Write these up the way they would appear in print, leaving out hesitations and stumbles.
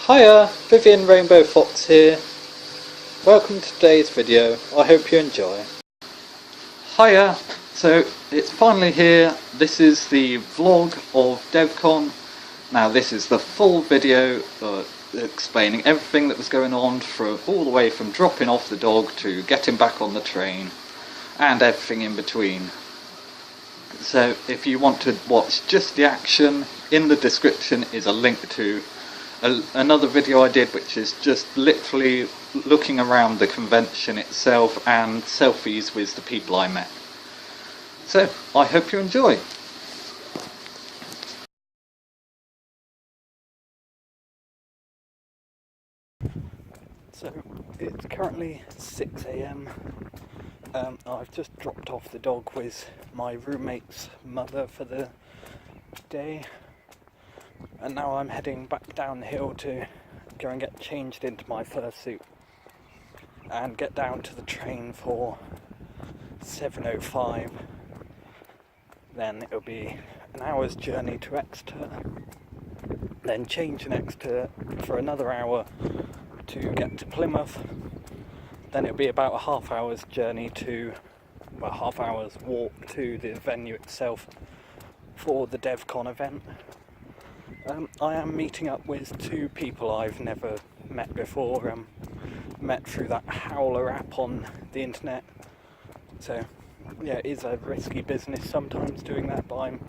Hiya, Vivian Rainbow Fox here. Welcome to today's video. I hope you enjoy. Hiya, so it's finally here. This is the vlog of Devcon. Now this is the full video explaining everything that was going on all the way from dropping off the dog to getting back on the train and everything in between. So if you want to watch just the action, in the description is a link to another video I did, which is just literally looking around the convention itself and selfies with the people I met. So I hope you enjoy. So it's currently 6 AM. I've just dropped off the dog with my roommate's mother for the day, and now I'm heading back down the hill to go and get changed into my fursuit and get down to the train for 7:05. Then it'll be an hour's journey to Exeter, then change in Exeter for another hour to get to Plymouth. Then it'll be about a half hour's journey half hour's walk to the venue itself for the Devcon event. I am meeting up with two people I've never met before, met through that Howler app on the internet. So yeah, it is a risky business sometimes doing that, but I'm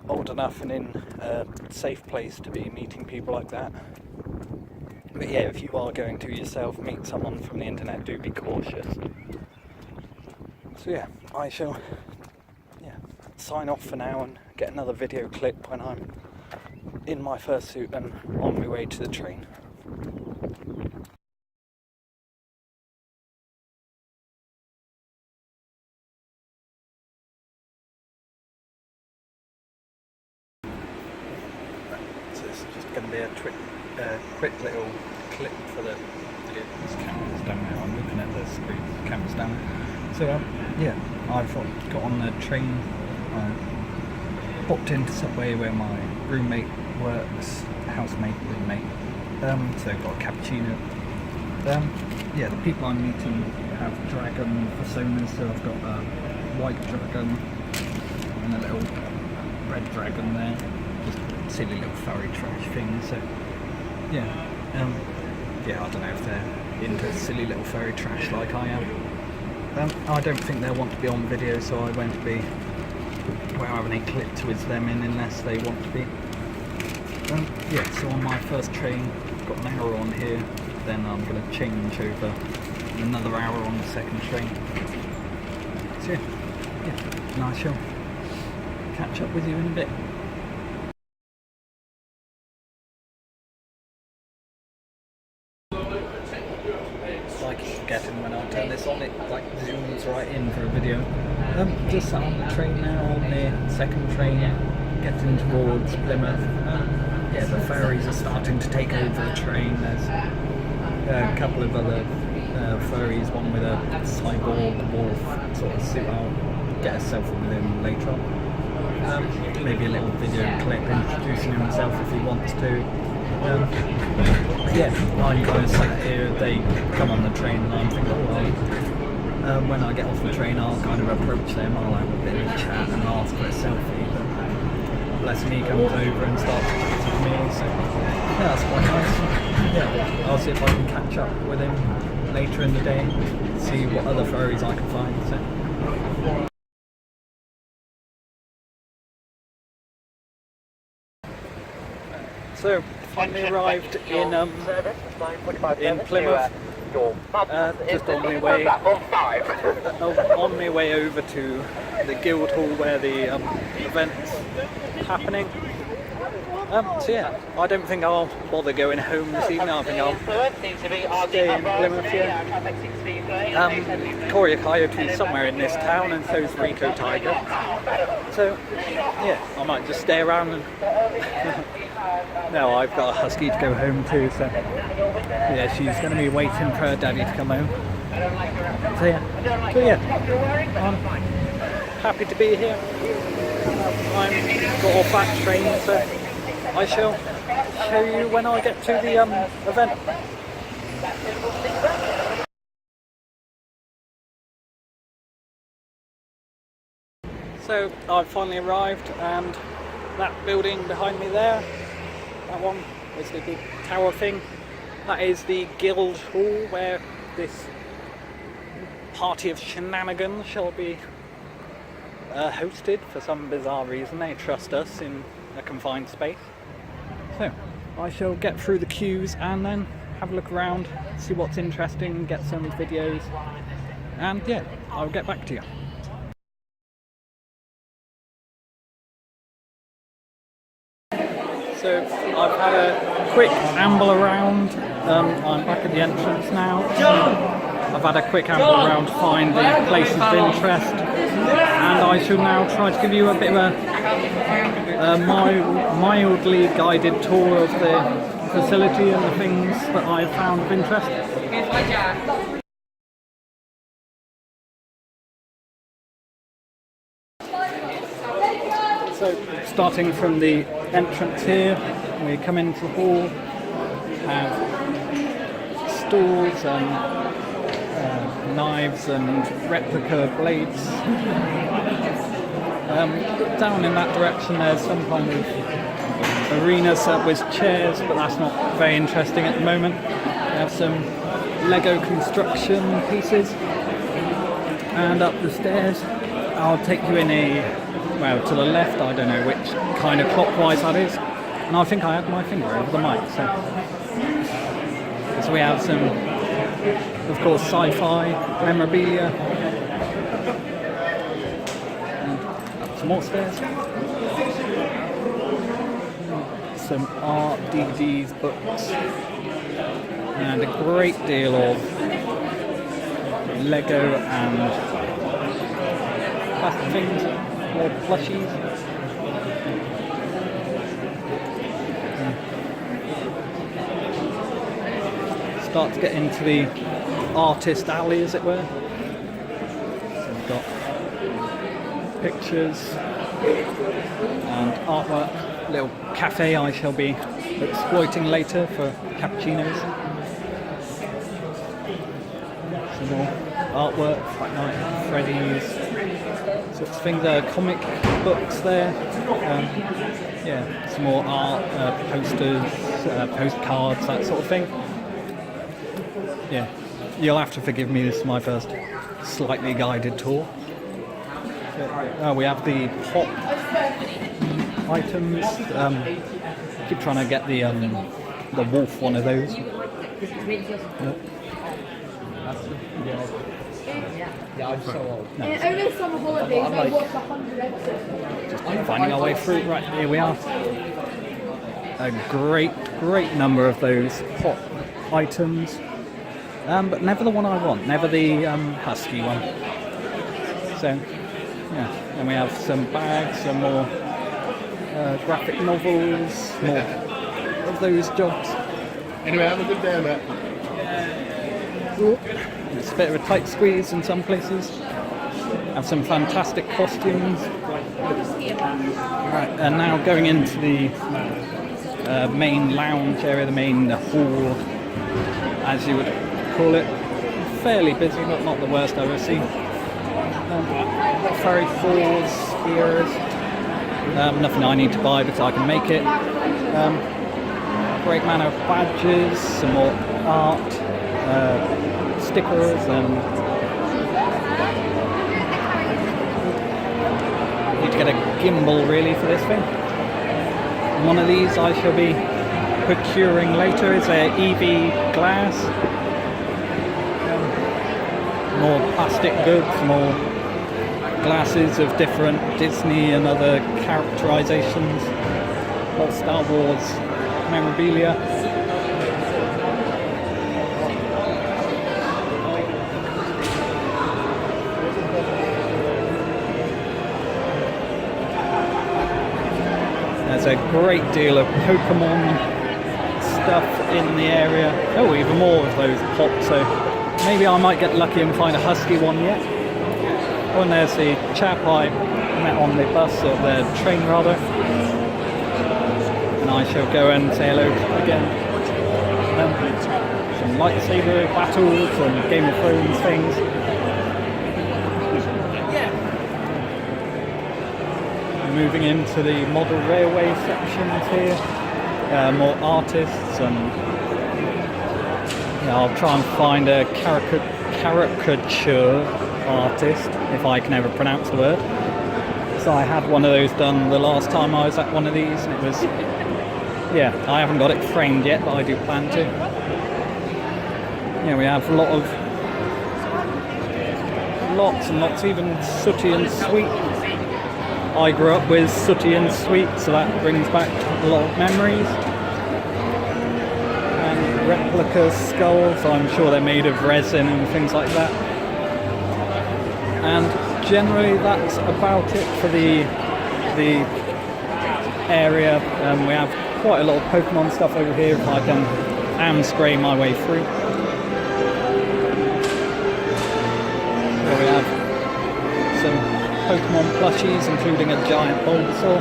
old enough and in a safe place to be meeting people like that. But yeah, if you are going to yourself meet someone from the internet, do be cautious. So yeah, I shall sign off for now and get another video clip when I'm in my fursuit and on my way to the train. So this is just going to be a quick little clip for the video. This camera's down now, I'm looking at the screen, the camera's down. So yeah, I've got on the train, popped into Subway where my roommate works, roommate, so got a cappuccino. Yeah, the people I'm meeting have dragon personas, so I've got a white dragon and a little red dragon there, just silly little furry trash thing. So yeah, I don't know if they're into silly little furry trash like I am. I don't think they'll want to be on video, so I won't be having any clips with them in unless they want to be. Yeah, so on my first train, got an hour on here, then I'm going to change over another hour on the second train. So yeah, and I shall catch up with you in a bit. I keep forgetting when I turn this on, it like zooms right in for a video. Just sat on the train now, on the second train, getting towards Plymouth. Yeah, the ferries are starting to take over the train. There's a couple of other ferries, one with a cyborg wolf sort of suit. I'll get a selfie with him later on. Maybe a little video clip introducing himself if he wants to. Yeah, I'm kind of sat here, they come on the train and I'm thinking, when I get off the train I'll kind of approach them, I'll have a bit of a chat and ask for a selfie, but bless him, he comes over and starts chatting with me, so yeah, that's quite nice. Yeah, I'll see if I can catch up with him later in the day, see what other furries I can find. So finally arrived in Plymouth, just on my way over to the Guildhall where the event's happening. So yeah, I don't think I'll bother going home this evening. I think I'll stay in Plymouth here. Coria Coyote's somewhere in this town, and so's Rico Tiger. So yeah, I might just stay around and no, I've got a husky to go home to, so yeah, she's going to be waiting for her daddy to come home. So yeah, I'm happy to be here. I've got off that train, so I shall show you when I get to the event. So I've finally arrived, and that building behind me there, that one is the big tower thing. That is the Guild Hall where this party of shenanigans shall be hosted for some bizarre reason. They trust us in a confined space. So I shall get through the queues and then have a look around, see what's interesting, get some videos, and yeah, I'll get back to you. So I've had a quick amble around. I'm back at the entrance now. I've had a quick amble around to find the places of interest, and I shall now try to give you a bit of a mildly guided tour of the facility and the things that I've found of interest. So, starting from the entrance here, we come into the hall, have stools and knives and replica blades. Down in that direction there's some kind of arena set with chairs, but that's not very interesting at the moment. We have some Lego construction pieces, and up the stairs I'll take you in well, to the left, I don't know which kind of clockwise that is, and I think I had my finger over the mic, so we have some, of course, sci-fi memorabilia, and up some more stairs, some art, DVDs, books, and a great deal of Lego and plastic things. More plushies. Start to get into the artist alley, as it were. So we've got pictures and artwork. Little cafe I shall be exploiting later for cappuccinos. Some more artwork, Fight Night at Freddy's. Sorts of things, comic books there, yeah, some more art, posters, postcards, that sort of thing. Yeah, you'll have to forgive me, this is my first slightly guided tour. We have the pop items, keep trying to get the wolf one of those. Yeah, I'm so old. No. Over summer holidays, I watched 100 episodes. Just finding our way through. Right, here we are. A great number of those pop items, but never the one I want. Never the husky one. So, yeah. And we have some bags, some more graphic novels, more of those jobs. Anyway, have a good day, mate. It's a bit of a tight squeeze in some places. Have some fantastic costumes. Right, and now going into the main lounge area, the main hall, as you would call it. Fairly busy, but not the worst I've ever seen. Fairy Falls here. Nothing I need to buy because I can make it. Great manner of badges, some more art, stickers, and need to get a gimbal really for this thing. One of these I shall be procuring later is a EV glass. More plastic goods, more glasses of different Disney and other characterizations of Star Wars memorabilia. There's a great deal of Pokemon stuff in the area. Oh, even more of those pops, so maybe I might get lucky and find a husky one yet. Oh, and there's the chap I met on the bus, or the train rather. And I shall go and say hello again. Some lightsaber battles and Game of Thrones things. Moving into the model railway sections here, more artists, and I'll try and find a caricature artist, if I can ever pronounce the word. So I had one of those done the last time I was at one of these, and it was, yeah, I haven't got it framed yet, but I do plan to. Yeah, we have lots and lots, even Sooty and Sweet. I grew up with Sooty and Sweet, so that brings back a lot of memories. And replica skulls, I'm sure they're made of resin and things like that. And generally that's about it for the area. We have quite a lot of Pokemon stuff over here if I can spray my way through. Here we have some Pokemon plushies, including a giant Bulbasaur.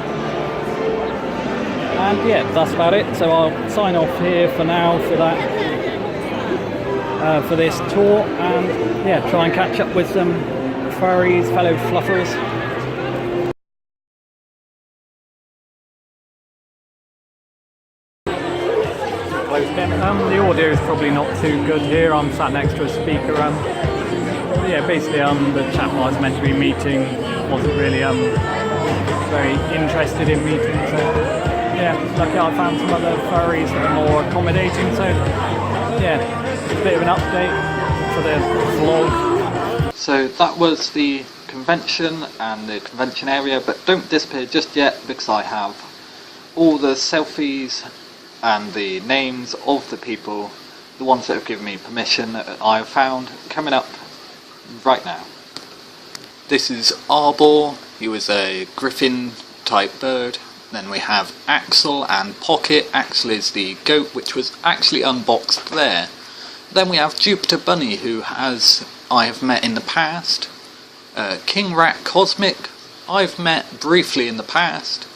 And yeah, that's about it. So I'll sign off here for now for that, for this tour, and yeah, try and catch up with some furries, fellow fluffers. The audio is probably not too good here. I'm sat next to a speaker. Yeah, basically the chap I was meant to be meeting wasn't really very interested in meeting, so yeah, lucky I found some other furries that are more accommodating, so yeah, a bit of an update for the vlog. So that was the convention and the convention area, but don't disappear just yet because I have all the selfies and the names of the people, the ones that have given me permission that I have found, coming up right now. This is Arbor, he was a griffin type bird. Then we have Axel and Pocket. Axel is the goat, which was actually unboxed there. Then we have Jupiter Bunny, who I have met in the past. King Rat Cosmic, I've met briefly in the past.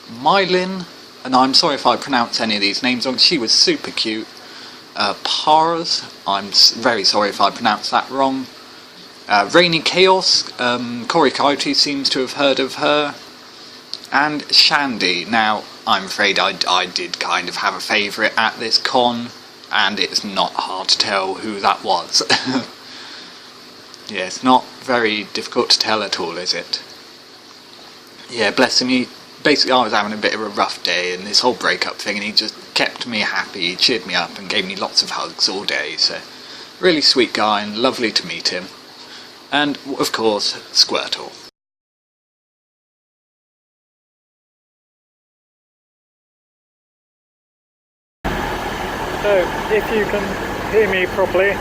Mylin, and I'm sorry if I pronounce any of these names wrong, she was super cute. Pars, I'm very sorry if I pronounced that wrong. Rainy Chaos, Corey Coyote seems to have heard of her. And Shandy. Now, I'm afraid I did kind of have a favourite at this con, and it's not hard to tell who that was. Yeah, it's not very difficult to tell at all, is it? Yeah, bless him, basically I was having a bit of a rough day and this whole breakup thing, and he just kept me happy, he cheered me up and gave me lots of hugs all day, so really sweet guy and lovely to meet him. And of course, Squirtle. So, if you can hear me properly,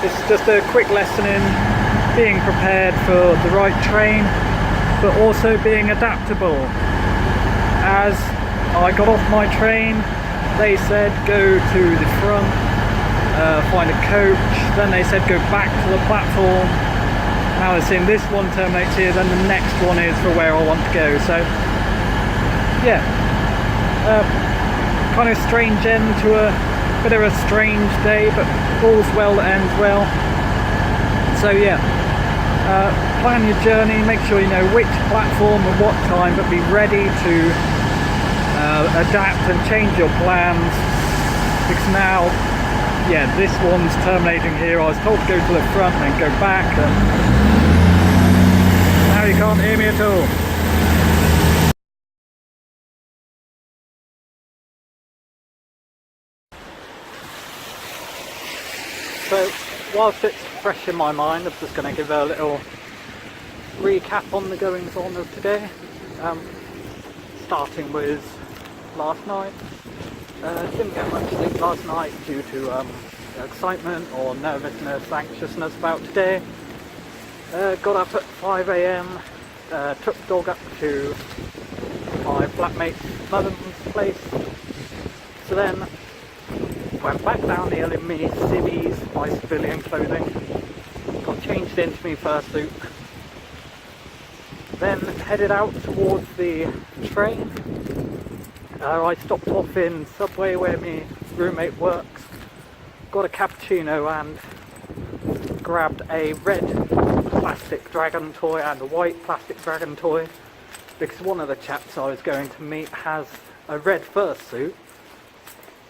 this is just a quick lesson in being prepared for the right train, but also being adaptable. As I got off my train, they said go to the front, find a coach, then they said go back to the platform. Now it's in this one terminates here, then the next one is for where I want to go. So, yeah. Kind of strange end to a bit of a strange day, but all's well that ends well. So yeah, plan your journey, make sure you know which platform and what time, but be ready to adapt and change your plans, because now, yeah, this one's terminating here. I was told to go to the front and then go back, and now you can't hear me at all. So, whilst it's fresh in my mind, I'm just going to give a little recap on the goings on of today. Starting with last night. Didn't get much sleep last night due to excitement or nervousness, anxiousness about today. Got up at 5 AM, took the dog up to my flatmate's mother's place. So then went back down here in my civvies, my civilian clothing, got changed into my fursuit, then headed out towards the train, I stopped off in Subway where my roommate works, got a cappuccino and grabbed a red plastic dragon toy and a white plastic dragon toy, because one of the chaps I was going to meet has a red fursuit,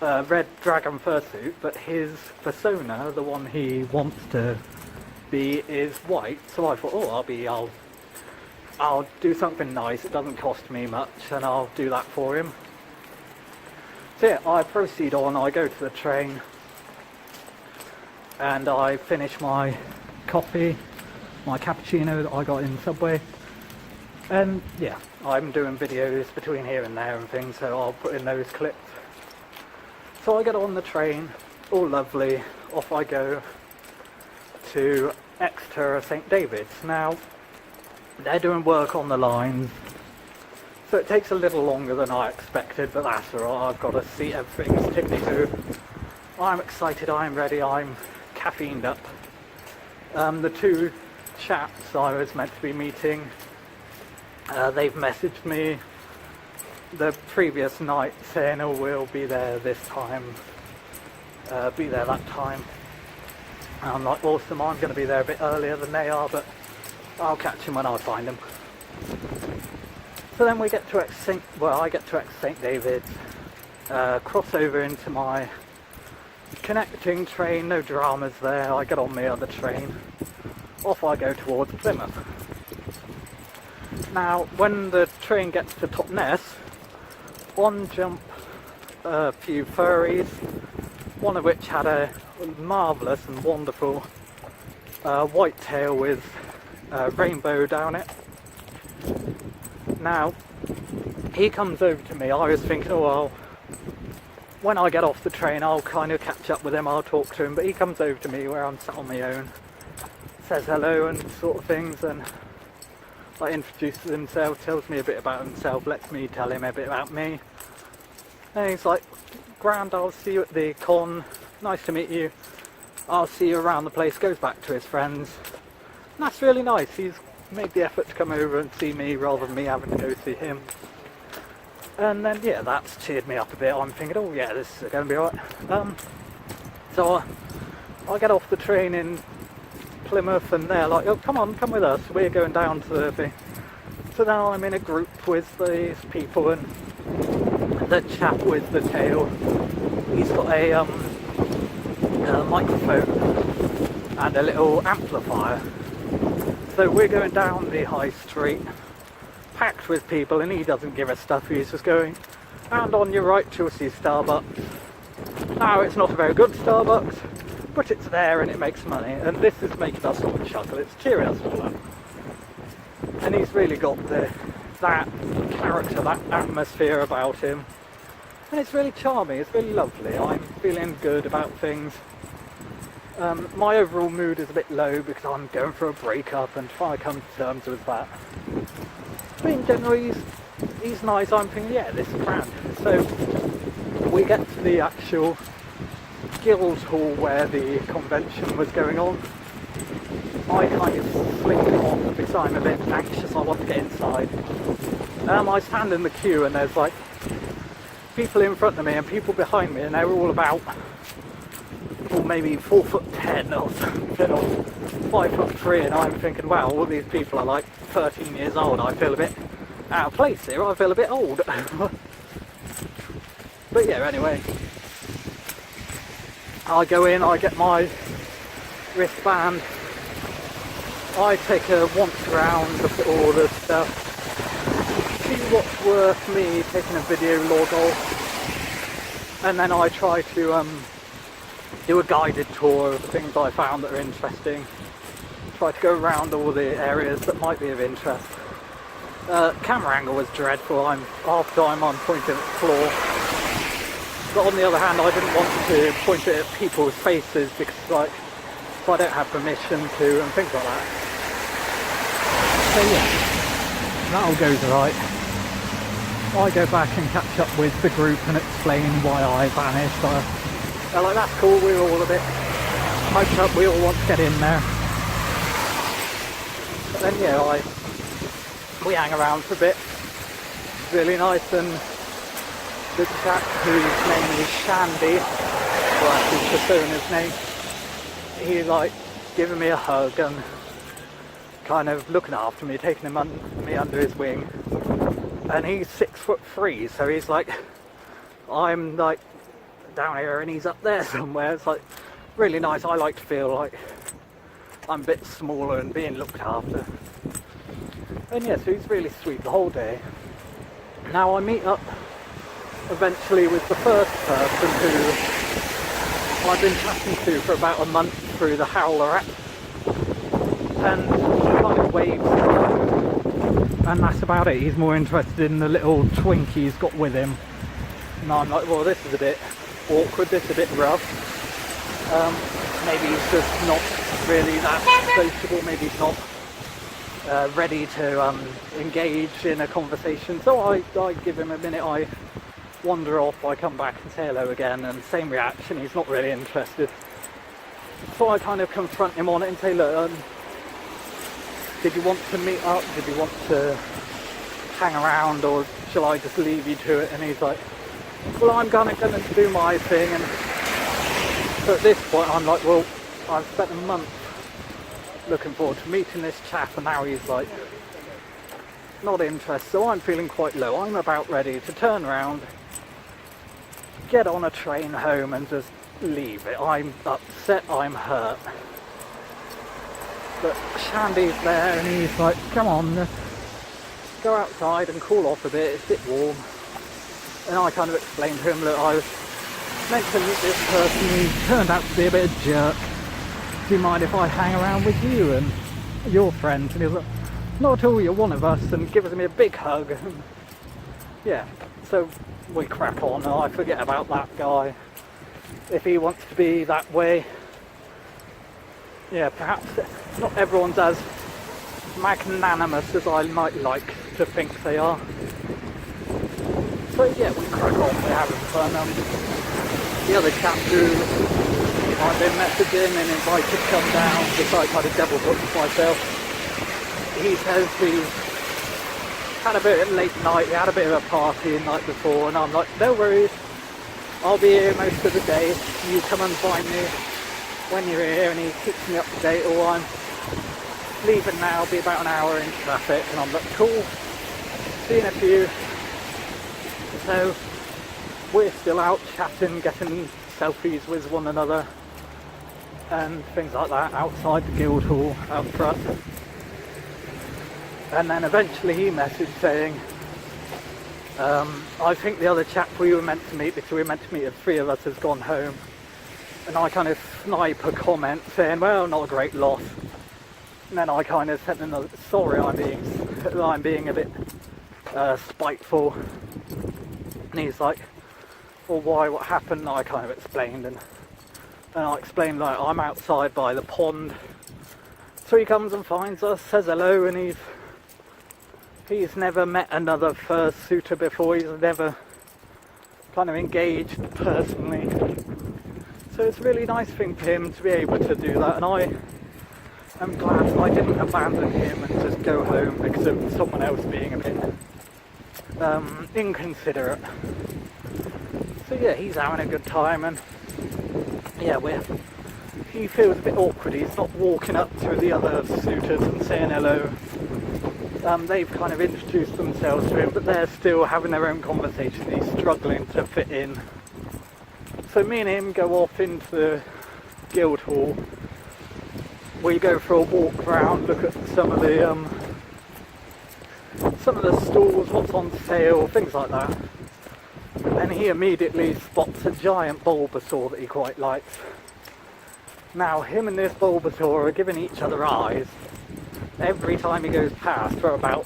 red dragon fursuit, but his persona, the one he wants to be, is white. So I thought, oh, I'll do something nice, it doesn't cost me much, and I'll do that for him. So yeah, I proceed on, I go to the train, and I finish my coffee, my cappuccino that I got in Subway, and yeah, I'm doing videos between here and there and things, so I'll put in those clips. So I get on the train, all lovely, off I go to Exeter St David's. Now, they're doing work on the lines, so it takes a little longer than I expected, but that's alright, I've got to see everything's tickety boo. I'm excited, I'm ready, I'm caffeined up. The two chaps I was meant to be meeting, they've messaged me the previous night saying, oh, we'll be there this time, be there that time. And I'm like, awesome, I'm going to be there a bit earlier than they are, but I'll catch them when I find them. So then we get to I get to St David's, cross over into my connecting train, no dramas there, I get on the other train, off I go towards Plymouth. Now, when the train gets to Totnes, on jump a few furries, one of which had a marvellous and wonderful white tail with a rainbow down it. Now, he comes over to me, I was thinking, oh well, when I get off the train I'll kind of catch up with him, I'll talk to him, but he comes over to me where I'm sat on my own, says hello and sort of things, and like introduces himself, tells me a bit about himself, lets me tell him a bit about me. And he's like, grand, I'll see you at the con, nice to meet you, I'll see you around the place, goes back to his friends. And that's really nice, he's made the effort to come over and see me rather than me having to go see him. And then yeah, that's cheered me up a bit, I'm thinking, oh yeah, this is going to be alright. So I get off the train in Plymouth and they're like, oh come on, come with us, we're going down to the thing. So now I'm in a group with these people, and the chap with the tail, he's got a microphone and a little amplifier. So we're going down the high street, packed with people, and he doesn't give a stuff, he's just going, and on your right you'll see Starbucks. Now it's not a very good Starbucks, but it's there and it makes money, and this is making us all chuckle, it's cheering us all up. And he's really got that character, that atmosphere about him, and it's really charming, it's really lovely. I'm feeling good about things. My overall mood is a bit low because I'm going for a breakup and trying to come to terms with that. But in general, he's nice. I'm thinking, yeah, this is grand. So we get to the actual guild hall where the convention was going on. I kind of slink off because I'm a bit anxious, I want to get inside. I stand in the queue and there's like people in front of me and people behind me, and they were all about, or maybe 4'10" or something, or 5'3", and I'm thinking, wow, all these people are like 13 years old. I feel a bit out of place here, I feel a bit old. But yeah, anyway, I go in, I get my wristband, I take a once around, look at all the stuff, see what's worth me taking a video log of, and then I try to do a guided tour of the things I found that are interesting, try to go around all the areas that might be of interest. Camera angle was dreadful, half the time I'm pointing at the floor, but on the other hand I didn't want to point it at people's faces because like, if I don't have permission to, and things like that. So yeah, that all goes alright. I go back and catch up with the group and explain why I vanished. They're like, that's cool, we're all a bit hyped up, we all want to get in there. But then yeah, we hang around for a bit. It's really nice, and the chap whose name is Shandy, or actually Shafuna's name, he like giving me a hug and kind of looking after me, taking me under his wing. And he's 6'3", so he's like, I'm like down here and he's up there somewhere. It's like really nice. I like to feel like I'm a bit smaller and being looked after. And yeah, so he's really sweet the whole day. Now I meet up eventually with the first person who I've been chatting to for about a month through the Howler app, and he kind of waves at, and that's about it. He's more interested in the little twink he's got with him, and I'm like, well, this is a bit awkward, this is a bit rough. Maybe he's just not really that sociable, maybe he's not ready to engage in a conversation. So I give him a minute, I wander off, I come back and say hello again, and same reaction, he's not really interested. So I kind of confront him on it and say, look, did you want to meet up, did you want to hang around, or shall I just leave you to it? And he's like, well, I'm gonna do my thing. And so at this point I'm like, well, I've spent a month looking forward to meeting this chap, and now he's like not interested. So I'm feeling quite low. I'm about ready to turn around, get on a train home and just leave it. I'm upset, I'm hurt. But Shandy's there and he's like, come on, let's go outside and cool off a bit, it's a bit warm. And I kind of explained to him, look, I was meant to meet this person, he turned out to be a bit of a jerk. Do you mind if I hang around with you and your friends? And he was like, not at all, you're one of us, and gives me a big hug. Yeah, so we crack on, and I forget about that guy. If he wants to be that way, yeah, perhaps not everyone's as magnanimous as I might like to think they are. So yeah, we crack on, we're having fun. The other chap who I've been messaging and invited to come down, just like I did double book myself. He says he's had a bit of a late night, he had a bit of a party the night before, and I'm like, no worries, I'll be here most of the day, you come and find me when you're here. And he keeps me up to date, or I'm leaving now, be about an hour in traffic, and I'm like, cool, see you in a few. So we're still out chatting, getting selfies with one another and things like that outside the Guildhall out front. And then eventually he messaged saying, I think the other chap we were meant to meet, because we were meant to meet, the three of us, has gone home. And I kind of snipe a comment saying, well, not a great loss. And then I kind of sent another, sorry, I'm being a bit spiteful. And he's like, well, why, what happened? And I kind of explained, and I explained, like, I'm outside by the pond. So he comes and finds us, says hello, and he's never met another fursuiter before, he's never kind of engaged personally. So it's a really nice thing for him to be able to do that, and I am glad I didn't abandon him and just go home because of someone else being a bit inconsiderate. So yeah, he's having a good time, and yeah, he feels a bit awkward. He's not walking up to the other suitors and saying hello. They've kind of introduced themselves to him, but they're still having their own conversation. He's struggling to fit in. So me and him go off into the Guildhall. We go for a walk around, look at some of the stalls, what's on sale, things like that. And he immediately spots a giant Bulbasaur that he quite likes. Now, him and this Bulbasaur are giving each other eyes every time he goes past for about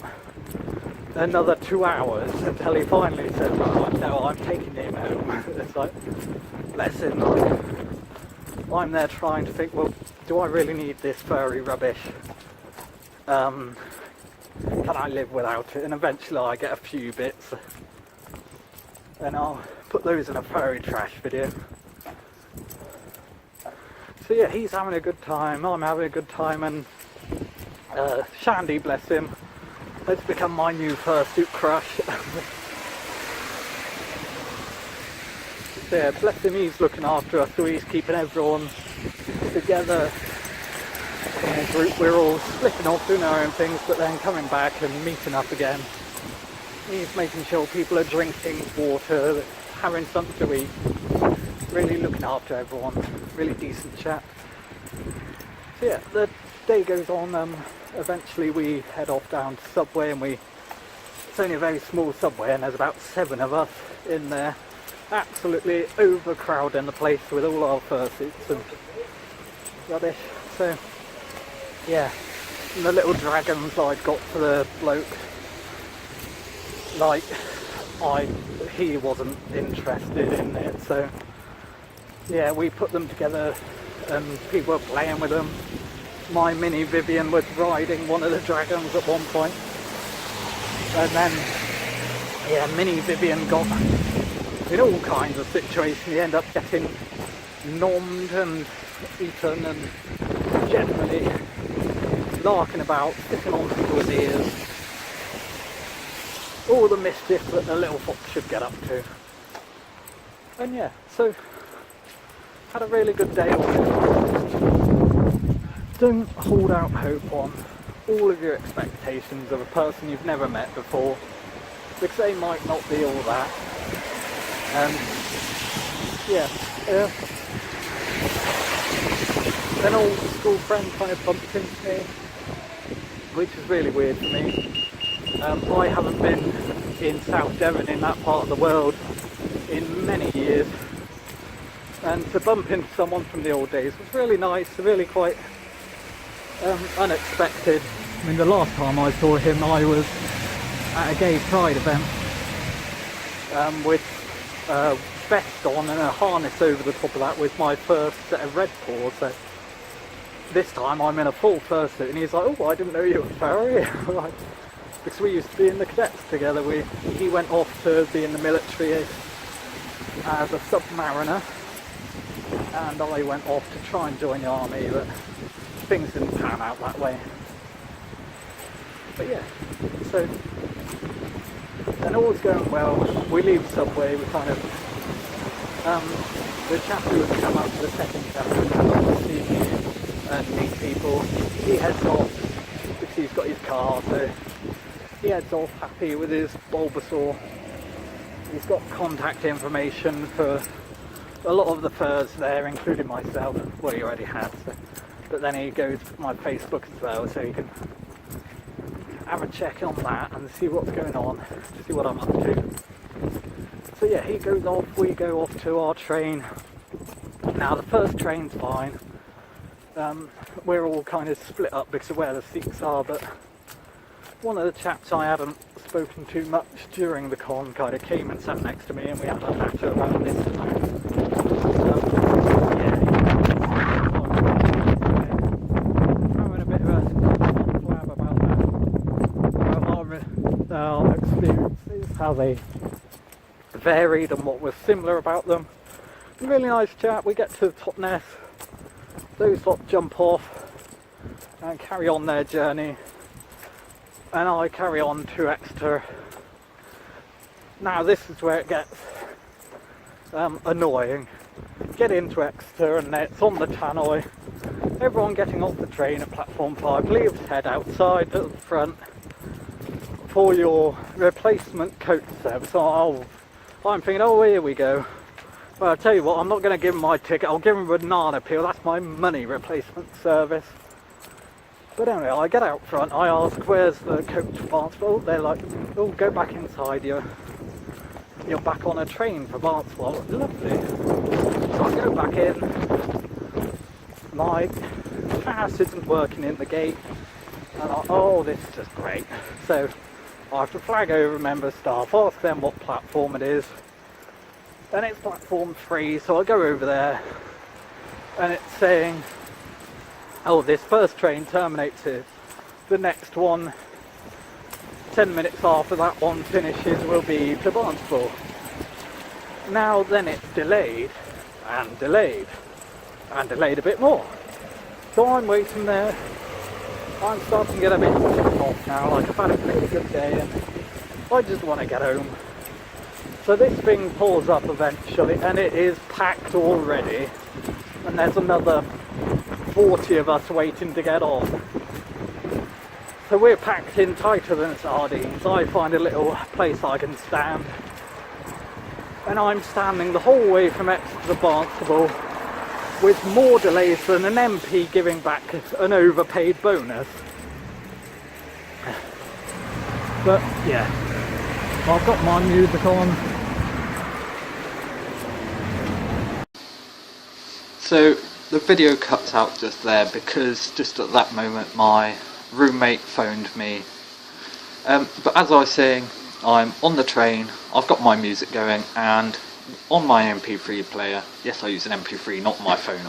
another 2 hours, until he finally says, right, no, I'm taking him home. It's like, bless him. Like, I'm there trying to think, well, do I really need this furry rubbish? Can I live without it? And eventually I get a few bits, and I'll put those in a furry trash video. So yeah, he's having a good time, I'm having a good time, and Shandy, bless him, has become my new fursuit crush. So yeah, bless him, he's looking after us, so he's keeping everyone together in a group. We're all splitting off doing our own things, but then coming back and meeting up again. He's making sure people are drinking water, having something to eat, really looking after everyone. Really decent chap. So yeah, the day goes on. Eventually we head off down to Subway, and it's only a very small Subway, and there's about 7 of us in there, absolutely overcrowding the place with all our fursuits and rubbish. So yeah, and the little dragons I'd got for the bloke, like, he wasn't interested in it, so yeah, we put them together and people were playing with them. My mini Vivian was riding one of the dragons at one point, and then yeah, mini Vivian got in all kinds of situations. He ended up getting nommed and eaten and generally larking about, sticking on people's ears. All the mischief that the little fox should get up to. And yeah, so had a really good day on it. Don't hold out hope on all of your expectations of a person you've never met before, because they might not be all that. And yeah, an old school friend kind of bumped into me, which is really weird for me. I haven't been in South Devon, in that part of the world, in many years, and to bump into someone from the old days was really nice, really quite unexpected. I mean, the last time I saw him I was at a gay pride event with a vest on and a harness over the top of that with my first set of red paws. So this time I'm in a full fursuit, and he's like, "Oh, I didn't know you were furry." Like, because we used to be in the cadets together. He went off to be in the military as a submariner, and I went off to try and join the army, but things didn't pan out that way. But yeah, so and all's going well. We leave Subway, we kind of the chap who would come up to the second chapter and come up to see me and meet people, he heads off because he's got his car, so he heads off happy with his Bulbasaur. He's got contact information for a lot of the furs there, including myself. Well, he already had, so. But then he goes to my Facebook as well, so you can have a check on that and see what's going on, see what I'm up to. So yeah, he goes off, we go off to our train. Now the first train's fine. We're all kind of split up because of where the seats are, but one of the chaps I hadn't spoken to much during the con kind of came and sat next to me, and we had a natter about this and that. Having a bit of a flab about that, our experiences, how they varied and what was similar about them. Really nice chat. We get to the top nest, those lot jump off and carry on their journey, and I carry on to Exeter. Now this is where it gets annoying. Get into Exeter and it's on the tannoy. Everyone getting off the train at platform 5 leaves head outside at the front for your replacement coach service. So I'm thinking, oh, here we go. Well, I'll tell you what, I'm not going to give them my ticket, I'll give them a banana peel, that's my money replacement service. But anyway, I get out front, I ask, where's the coach for Barnstable? They're like, oh, go back inside, you're back on a train for Barnstable. Lovely. So I go back in, my pass isn't working in the gate, and oh, this is just great. So I have to flag over member staff, ask them what platform it is, and it's platform 3, so I go over there, and it's saying, oh, this first train terminates here. The next one, 10 minutes after that one finishes, will be to Barnstable. Now then it's delayed, and delayed, and delayed a bit more. So I'm waiting there. I'm starting to get a bit off now, like I've had a pretty good day, and I just want to get home. So this thing pulls up eventually, and it is packed already, and there's another 40 of us waiting to get off. So we're packed in tighter than sardines. I find a little place I can stand, and I'm standing the whole way from Exeter to Barnstable with more delays than an MP giving back an overpaid bonus. But yeah, I've got my music on. So the video cuts out just there because just at that moment my roommate phoned me. But as I was saying, I'm on the train, I've got my music going, and on my MP3 player, yes I use an MP3, not my phone,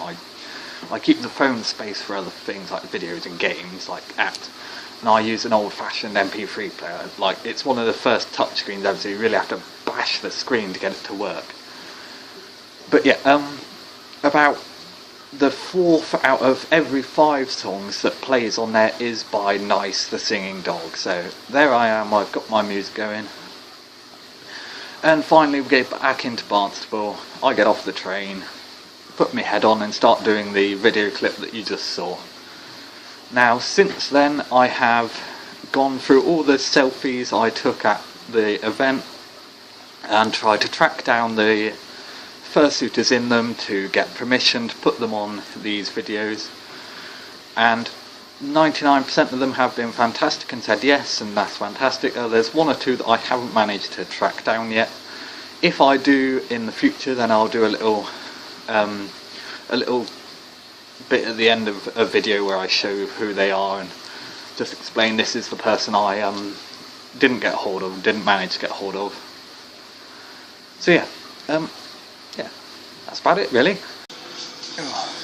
I keep the phone space for other things like videos and games, like apps, and I use an old-fashioned MP3 player. Like, it's one of the first touchscreens ever, so you really have to bash the screen to get it to work. But yeah, about the 4th out of every 5 songs that plays on there is by Nice the Singing Dog. So there I am, I've got my music going. And finally we get back into Barnstable, I get off the train, put my head on and start doing the video clip that you just saw. Now since then I have gone through all the selfies I took at the event and tried to track down the fursuiters in them to get permission to put them on these videos, and 99% of them have been fantastic and said yes, and that's fantastic. There's 1 or 2 that I haven't managed to track down yet. If I do in the future, then I'll do a little bit at the end of a video where I show who they are and just explain this is the person I didn't get hold of, didn't manage to get hold of. So yeah, that's about it really.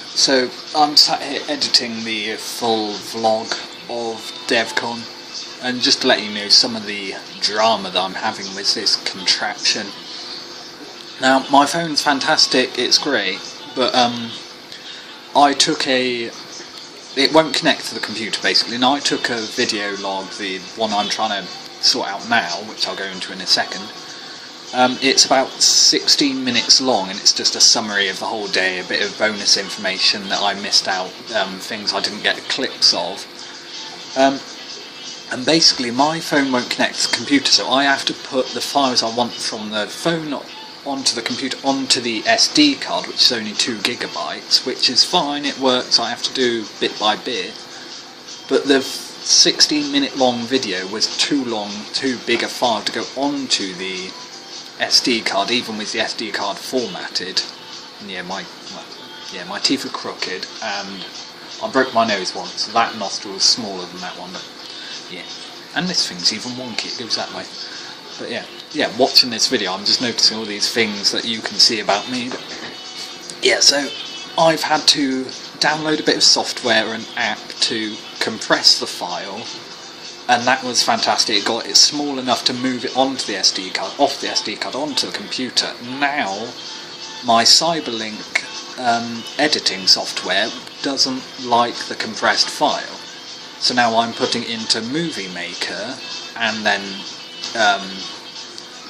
So I'm sat here editing the full vlog of Devcon, and just to let you know some of the drama that I'm having with this contraption. Now my phone's fantastic, it's great, but it won't connect to the computer basically. Now I took a video log, the one I'm trying to sort out now, which I'll go into in a second. It's about 16 minutes long, and it's just a summary of the whole day, a bit of bonus information that I missed out, things I didn't get clips of. And basically my phone won't connect to the computer, so I have to put the files I want from the phone onto the computer, onto the SD card, which is only 2 gigabytes, which is fine, it works, I have to do bit by bit. But the 16-minute long video was too long, too big a file to go onto the SD card, even with the SD card formatted. And yeah, my teeth are crooked, and I broke my nose once, so that nostril was smaller than that one, but yeah. And this thing's even wonky, it goes that way. But yeah, watching this video I'm just noticing all these things that you can see about me. But yeah, so I've had to download a bit of software and app to compress the file, and that was fantastic. It got it small enough to move it onto the SD card, off the SD card onto the computer. Now my Cyberlink editing software doesn't like the compressed file, so now I'm putting it into Movie Maker and then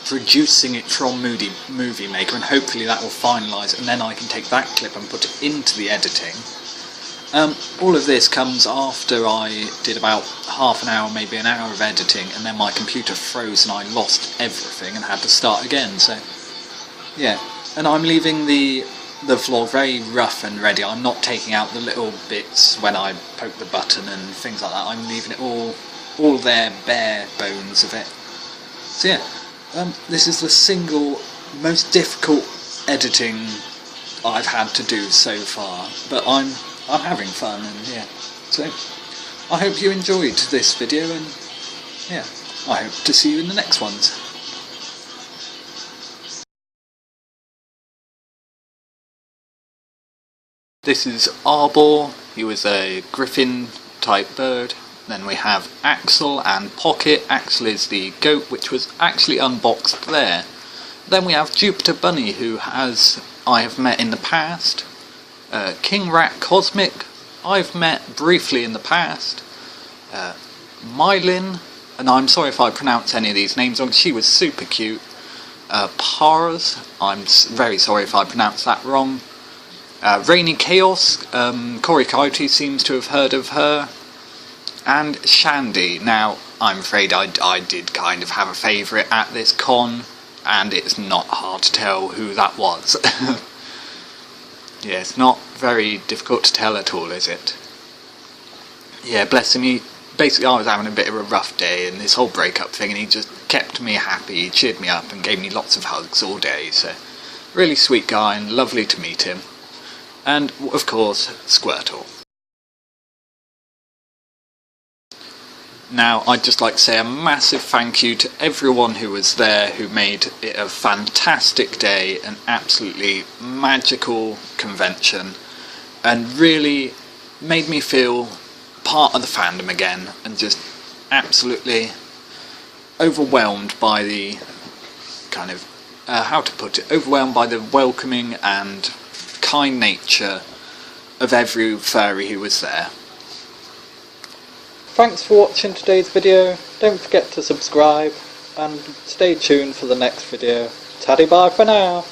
producing it from Movie Maker, and hopefully that will finalise it, and then I can take that clip and put it into the editing. All of this comes after I did about half an hour, maybe an hour of editing, and then my computer froze and I lost everything and had to start again. So yeah, and I'm leaving the vlog very rough and ready. I'm not taking out the little bits when I poke the button and things like that. I'm leaving it all there, bare bones of it. So yeah, this is the single most difficult editing I've had to do so far, but I'm having fun, and yeah, so I hope you enjoyed this video, and yeah, I hope to see you in the next ones. This is Arbor, he was a griffin type bird. Then we have Axel and Pocket. Axel is the goat, which was actually unboxed there. Then we have Jupiter Bunny, who I have met in the past. King Rat Cosmic, I've met briefly in the past. Mylin, and I'm sorry if I pronounce any of these names wrong, she was super cute. Pars, I'm very sorry if I pronounced that wrong. Rainy Chaos, Corey Coyote seems to have heard of her. And Shandy. Now, I'm afraid I did kind of have a favourite at this con, and it's not hard to tell who that was. Yeah, it's not very difficult to tell at all, is it? Yeah, bless him, basically I was having a bit of a rough day and this whole breakup thing, and he just kept me happy, he cheered me up and gave me lots of hugs all day, so really sweet guy and lovely to meet him. And, of course, Squirtle. Now, I'd just like to say a massive thank you to everyone who was there, who made it a fantastic day, an absolutely magical convention, and really made me feel part of the fandom again, and just absolutely overwhelmed by the kind of, how to put it, overwhelmed by the welcoming and kind nature of every furry who was there. Thanks for watching today's video, don't forget to subscribe and stay tuned for the next video. Taddy bye for now!